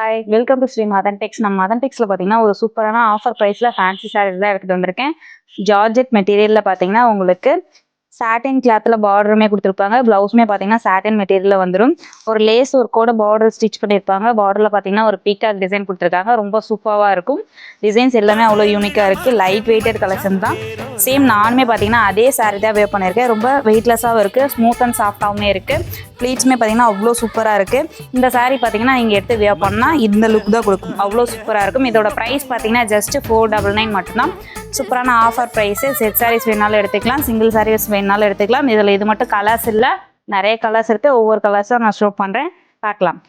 Hi welcome to Sri Madan techs. நம்ம மதன் டெக்ஸில் பார்த்தீங்கன்னா ஒரு சூப்பரான ஆஃபர் ப்ரைஸில் ஃபேன்சி சாரீஸ் தான் எடுத்துகிட்டு வந்திருக்கேன். ஜார்ஜெட் மெட்டீரியலில் பார்த்தீங்கன்னா உங்களுக்கு சாட்டின் கிளாத்தில் பார்டருமே கொடுத்துருப்பாங்க. ப்ளவுஸுமே பார்த்தீங்கன்னா சாட்டின் மெட்டீரியலில் வந்துடும். ஒரு லேஸ் ஒரு கூட பார்டர் ஸ்டிச் பண்ணியிருப்பாங்க. பார்டரில் பார்த்தீங்கன்னா ஒரு பீகாக் டிசைன் கொடுத்துருக்காங்க. ரொம்ப சூப்பராக இருக்கும். டிசைன்ஸ் எல்லாமே அவ்வளோ யூனிக்காக இருக்குது. லைட் வெயிட்டட் கலெக்ஷன் தான். சேம் நானுமே பார்த்தீங்கன்னா அதே சாரீ தான் வேர் பண்ணியிருக்கேன். ரொம்ப வெயிட்லெஸ்ஸாகவும் இருக்குது, ஸ்மூத் அண்ட் சாஃப்டாகவுமே இருக்குது. ப்ளீட்ஸுமே பார்த்தீங்கன்னா அவ்வளோ சூப்பராக இருக்குது. இந்த சாரீ பார்த்தீங்கன்னா நீங்கள் எடுத்து வேர் பண்ணால் இந்த லுக் தான் கொடுக்கும். அவ்வளோ சூப்பராக இருக்கும். இதோட ப்ரைஸ் பார்த்தீங்கன்னா ஜஸ்ட் 499 மட்டும்தான். சூப்பரான ஆஃபர் ப்ரைஸு. செட் சாரீஸ் வேணாலும் எடுத்துக்கலாம், சிங்கிள் சாரீஸ் வேணாலும் எடுத்துக்கலாம். இதில் இது மட்டும் கலர்ஸ் இல்லை, நிறைய கலர்ஸ் இருக்குது. ஒவ்வொரு கலர்ஸாக நான் ஷோ பண்ணுறேன், பார்க்கலாம்.